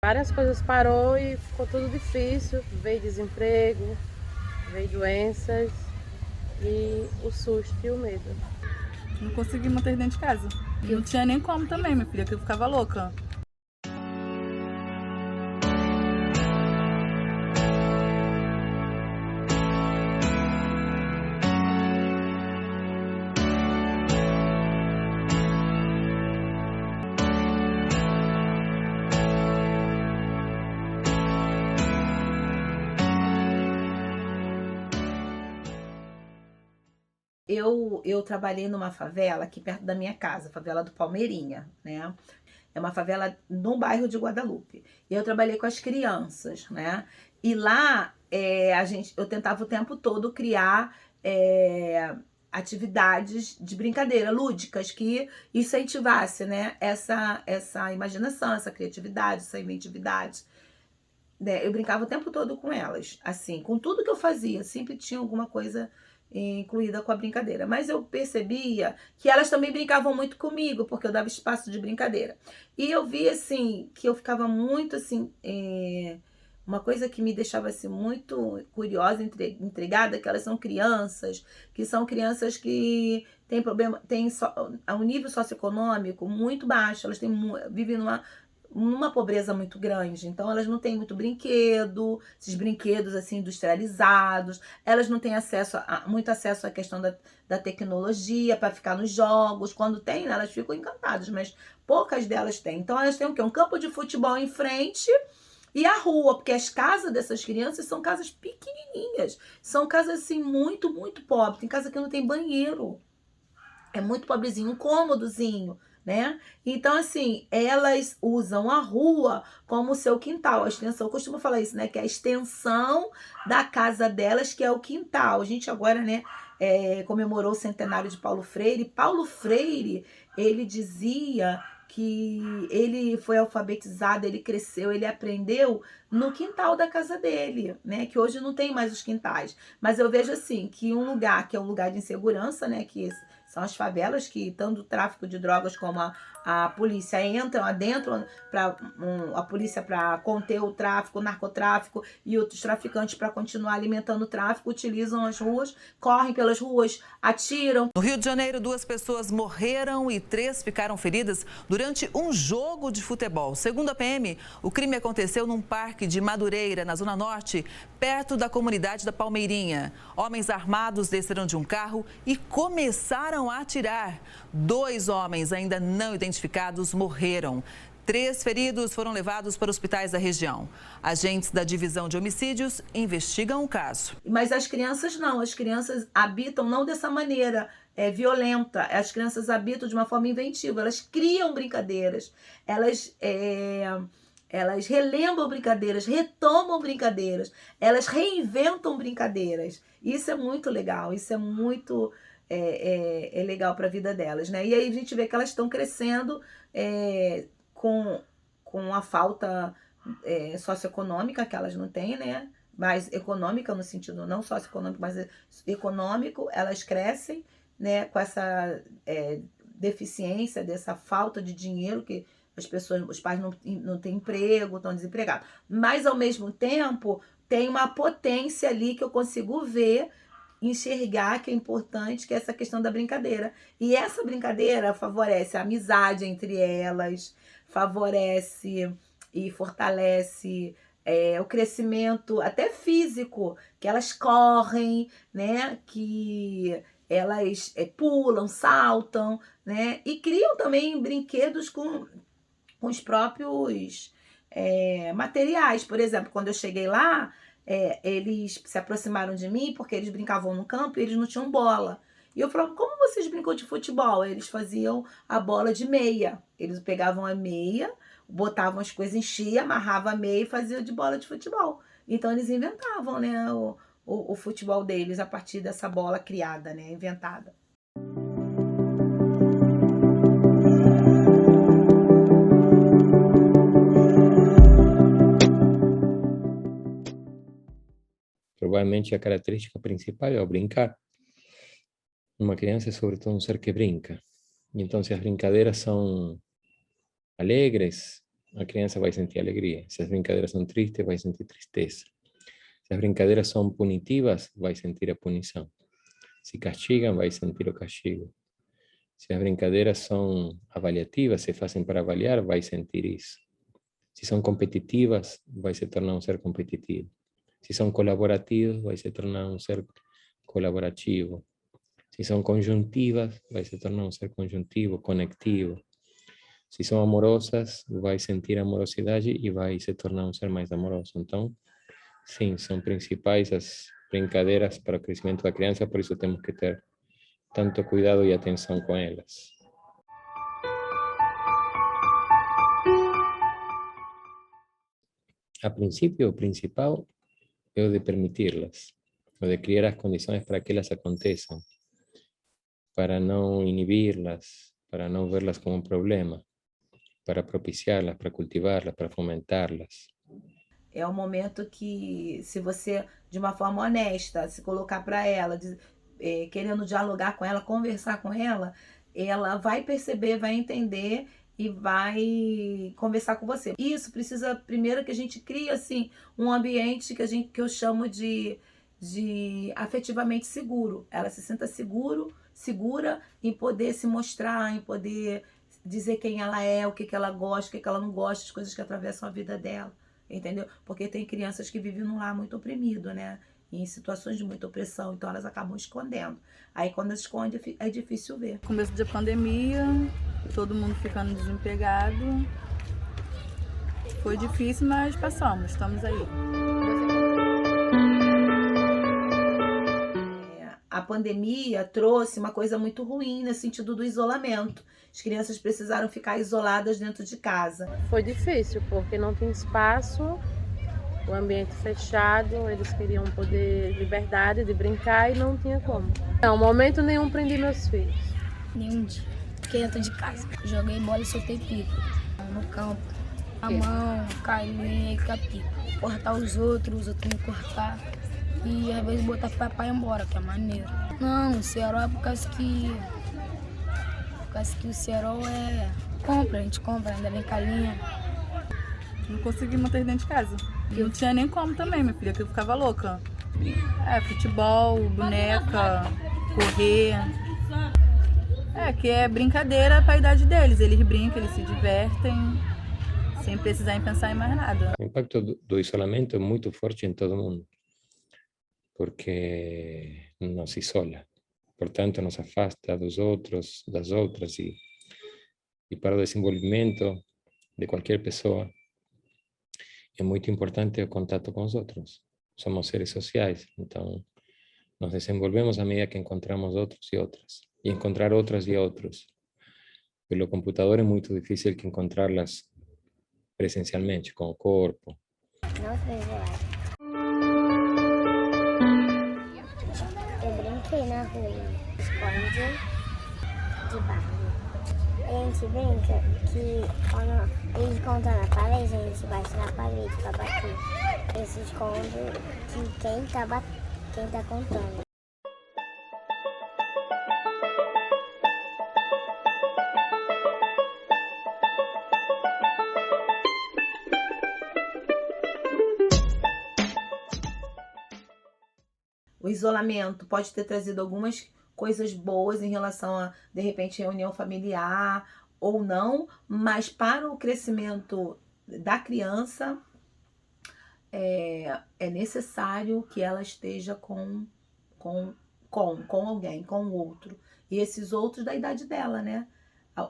Várias coisas parou e ficou tudo difícil. Veio desemprego, veio doenças e o susto e o medo. Não consegui manter dentro de casa. E não tinha nem como também, minha filha, que eu ficava louca. Eu trabalhei numa favela aqui perto da minha casa, favela do Palmeirinha, né? É uma favela no bairro de Guadalupe. E eu trabalhei com as crianças, né? E lá eu tentava o tempo todo criar atividades de brincadeira, lúdicas, que incentivasse, né, essa imaginação, essa criatividade, essa inventividade. Né? Eu brincava o tempo todo com elas, assim, com tudo que eu fazia, sempre tinha alguma coisa incluída com a brincadeira. Mas eu percebia que elas também brincavam muito comigo, porque eu dava espaço de brincadeira. E eu vi, assim, que eu ficava muito, assim, uma coisa que me deixava, assim, muito curiosa, intrigada, que elas são crianças que têm problema, têm um nível socioeconômico muito baixo, elas vivem numa pobreza muito grande. Então elas não têm muito brinquedo, esses brinquedos assim industrializados, elas não têm muito acesso à questão da tecnologia para ficar nos jogos. Quando tem, né, elas ficam encantadas, mas poucas delas têm. Então elas têm o quê? Um campo de futebol em frente e a rua, porque as casas dessas crianças são casas pequenininhas, são casas assim muito, muito pobres. Tem casa que não tem banheiro, é muito pobrezinho, um cômodozinho, né? Então, assim, elas usam a rua como seu quintal. A extensão, eu costumo falar isso, né? Que é a extensão da casa delas, que é o quintal. A gente agora, né, comemorou o centenário de Paulo Freire. Paulo Freire, ele dizia que ele foi alfabetizado, ele cresceu, ele aprendeu no quintal da casa dele, né? Que hoje não tem mais os quintais. Mas eu vejo assim, que um lugar que é um lugar de insegurança, né? Que são as favelas que, tanto o tráfico de drogas como a polícia entram adentro, a polícia para conter o tráfico, o narcotráfico e outros traficantes para continuar alimentando o tráfico, utilizam as ruas, correm pelas ruas, atiram. No Rio de Janeiro, 2 pessoas morreram e 3 ficaram feridas durante um jogo de futebol. Segundo a PM, o crime aconteceu num parque de Madureira, na Zona Norte, perto da comunidade da Palmeirinha. Homens armados desceram de um carro e começaram a atirar. 2 homens ainda não identificados morreram. 3 feridos foram levados para hospitais da região. Agentes da divisão de homicídios investigam o caso. Mas as crianças não, as crianças habitam não dessa maneira violenta, as crianças habitam de uma forma inventiva, elas criam brincadeiras, elas relembram brincadeiras, retomam brincadeiras, elas reinventam brincadeiras. Isso é muito legal, isso é muito legal para a vida delas, né? E aí a gente vê que elas estão crescendo com a falta socioeconômica que elas não têm, né? Mais econômica no sentido não socioeconômico, mas econômico, elas crescem, né, com essa deficiência, dessa falta de dinheiro que os pais não têm emprego, estão desempregados. Mas, ao mesmo tempo, tem uma potência ali que eu consigo ver, enxergar, que é importante, que é essa questão da brincadeira. E essa brincadeira favorece a amizade entre elas, favorece e fortalece o crescimento até físico, que elas correm, né? Que elas pulam, saltam, né? E criam também brinquedos com os próprios materiais. Por exemplo, quando eu cheguei lá, eles se aproximaram de mim porque eles brincavam no campo e eles não tinham bola. E eu falava, como vocês brincam de futebol? Eles faziam a bola de meia. Eles pegavam a meia, botavam as coisas, enchia, amarrava a meia e faziam de bola de futebol. Então eles inventavam, né, o futebol deles a partir dessa bola criada, né, inventada. Provavelmente a característica principal é o brincar. Uma criança é sobretudo um ser que brinca. E então as brincadeiras são alegres, a criança vai sentir alegria. Se as brincadeiras são tristes, vai sentir tristeza. Se as brincadeiras são punitivas, vai sentir a punição. Se castigam, vai sentir o castigo. Se as brincadeiras são avaliativas, se fazem para avaliar, vai sentir isso. Se são competitivas, vai se tornar um ser competitivo. Se são colaborativos, vai se tornar um ser colaborativo. Se são conjuntivas, vai se tornar um ser conjuntivo, conectivo. Se são amorosas, vai sentir amorosidade e vai se tornar um ser mais amoroso. Então, sim, são principais as brincadeiras para o crescimento da criança, por isso temos que ter tanto cuidado e atenção com elas. A princípio, o principal é o de permiti-las, o de criar as condições para que elas aconteçam, para não inibi-las, para não vê-las como um problema, para propiciá-las, para cultivá-las, para fomentá-las. É um momento que, se você, de uma forma honesta, se colocar para ela, querendo dialogar com ela, conversar com ela, ela vai perceber, vai entender e vai conversar com você. Isso precisa, primeiro, que a gente crie assim, um ambiente que eu chamo de afetivamente seguro. Ela se sinta segura em poder se mostrar, em poder dizer quem ela é, o que ela gosta, o que ela não gosta, as coisas que atravessam a vida dela. Entendeu? Porque tem crianças que vivem num lar muito oprimido, né? Em situações de muita opressão, então elas acabam escondendo. Aí quando esconde é difícil ver. Começo da pandemia, todo mundo ficando desempregado. Foi difícil, mas passamos, estamos aí. A pandemia trouxe uma coisa muito ruim no sentido do isolamento. As crianças precisaram ficar isoladas dentro de casa. Foi difícil, porque não tinha espaço, o ambiente fechado, eles queriam poder liberdade de brincar e não tinha como. Não, momento nenhum prendi meus filhos. Nenhum dia. Fiquei dentro de casa. Joguei bola e soltei pico. No campo. A mão, caí e pico. Cortar os outros me cortar. E às vezes botar papai embora, que é maneiro. Não, o cerol é por causa que o cerol é... a gente compra, ainda vem calinha. Não consegui manter dentro de casa. Não tinha nem como também, minha filha, que eu ficava louca. Futebol, boneca, correr. Que é brincadeira para a idade deles. Eles brincam, eles se divertem, sem precisar em pensar em mais nada. O impacto do isolamento é muito forte em todo mundo, porque nos isola, portanto nos afasta dos outros, das outras, e para o desenvolvimento de qualquer pessoa é muito importante o contato com os outros. Somos seres sociais, então nos desenvolvemos à medida que encontramos outros e outras, e encontrar outras e outros. Pelo computador é muito difícil que encontrá-las presencialmente, com o corpo. Eu brinquei na rua, esconde de barro. A gente brinca que quando eles contam na parede, a gente bate na parede pra bater. Eles se escondem de quem tá contando. O isolamento pode ter trazido algumas coisas boas em relação a, de repente, reunião familiar ou não, mas para o crescimento da criança é necessário que ela esteja com alguém, com o outro. E esses outros da idade dela, né?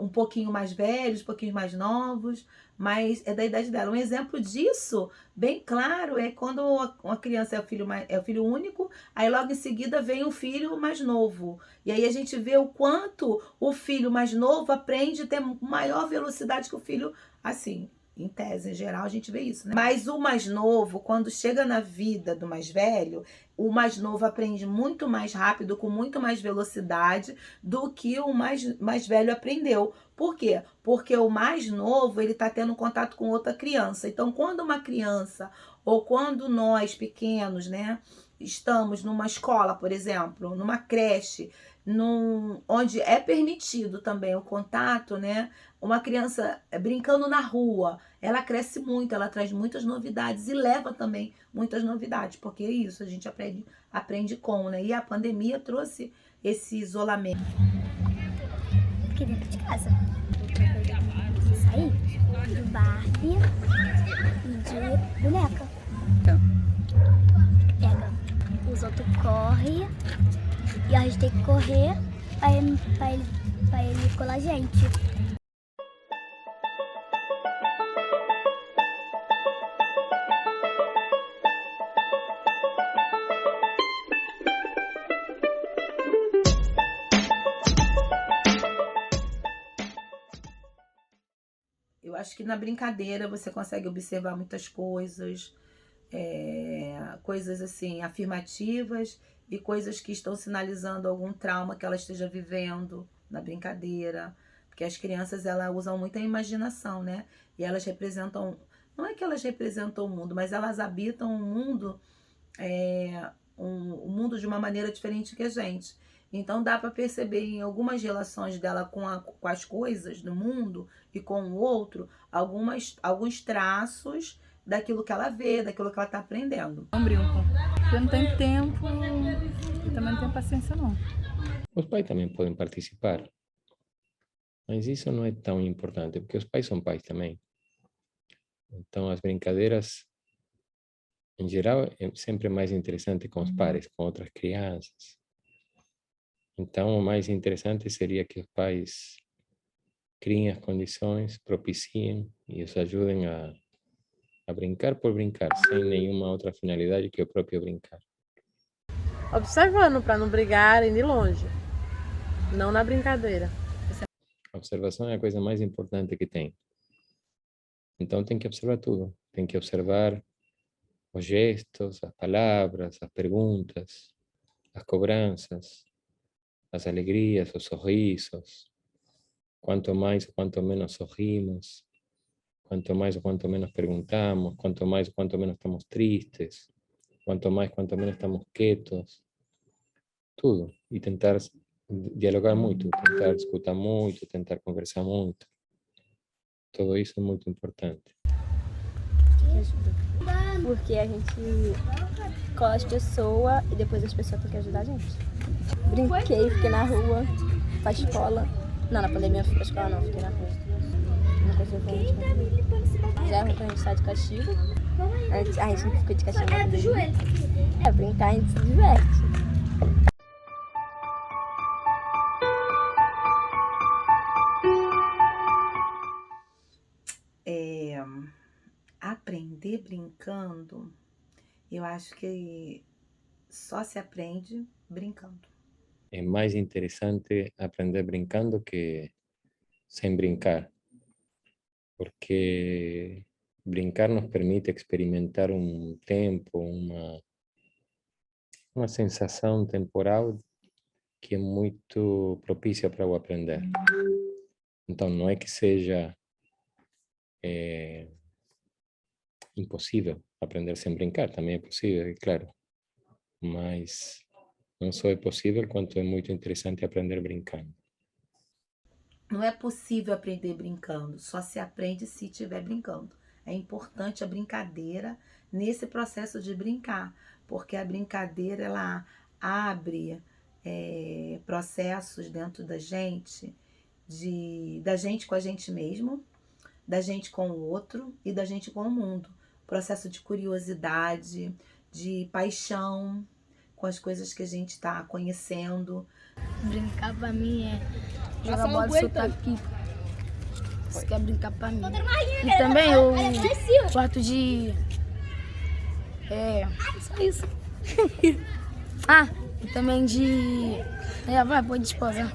Um pouquinho mais velhos, um pouquinho mais novos, mas é da idade dela. Um exemplo disso, bem claro, é quando uma criança é o filho único, aí logo em seguida vem o filho mais novo. E aí a gente vê o quanto o filho mais novo aprende a ter maior velocidade que o filho, assim, em tese, em geral, a gente vê isso, né? Mas o mais novo, quando chega na vida do mais velho, o mais novo aprende muito mais rápido, com muito mais velocidade do que o mais velho aprendeu. Por quê? Porque o mais novo, ele está tendo contato com outra criança. Então, quando uma criança, ou quando nós pequenos, né, estamos numa escola, por exemplo, numa creche, onde é permitido também o contato, né? Uma criança brincando na rua, ela cresce muito, ela traz muitas novidades e leva também muitas novidades, porque é isso, a gente aprende com, né? E a pandemia trouxe esse isolamento. Fiquei dentro de casa. Saí do Barbie e de boneca. Pega, os outros correm e a gente tem que correr pra ele colar a gente. Eu acho que na brincadeira você consegue observar muitas coisas, coisas assim, afirmativas e coisas que estão sinalizando algum trauma que ela esteja vivendo na brincadeira. Porque as crianças, elas usam muita imaginação, né? E elas representam, não é que elas representam o mundo, mas elas habitam o mundo, o mundo de uma maneira diferente que a gente. Então dá para perceber em algumas relações dela com as coisas do mundo e com o outro, alguns traços daquilo que ela vê, daquilo que ela está aprendendo. Não brinco, porque não tem tempo e também não tenho paciência não. Os pais também podem participar, mas isso não é tão importante, porque os pais são pais também. Então as brincadeiras, em geral, é sempre mais interessante com os pares, com outras crianças. Então, o mais interessante seria que os pais criem as condições, propiciem e os ajudem a brincar por brincar, sem nenhuma outra finalidade que o próprio brincar. Observando para não brigarem de longe, não na brincadeira. A observação é a coisa mais importante que tem. Então, tem que observar tudo. Tem que observar os gestos, as palavras, as perguntas, as cobranças, as alegrias, os sorrisos, quanto mais ou quanto menos sorrimos, quanto mais ou quanto menos perguntamos, quanto mais ou quanto menos estamos tristes, quanto mais, quanto menos estamos quietos, tudo. E tentar dialogar muito, tentar escutar muito, tentar conversar muito. Tudo isso é muito importante. Porque a gente cola as pessoas e depois as pessoas têm que ajudar a gente. Brinquei, fiquei na rua, pra escola. Não, na pandemia eu fui pra escola não, fiquei na rua. Não consegui fazer muito. Já é ruim quando a gente tá de castigo. A gente não fica de castigo na pandemia. Brincar a gente se diverte. Aprender brincando, eu acho que só se aprende brincando. É mais interessante aprender brincando que sem brincar, porque brincar nos permite experimentar um tempo, uma sensação temporal que é muito propícia para o aprender. Então, não é que seja impossível aprender sem brincar, também é possível, é claro, mas não só é possível, quanto é muito interessante aprender brincando. Não é possível aprender brincando, só se aprende se estiver brincando. É importante a brincadeira nesse processo de brincar, porque a brincadeira ela abre processos dentro da gente com a gente mesmo, da gente com o outro e da gente com o mundo. Processo de curiosidade, de paixão com as coisas que a gente está conhecendo. Brincar pra mim é jogar bola e soltar pipa. Isso que é brincar pra mim. E também eu gosto de... só isso. E também de... vai, pode esposar.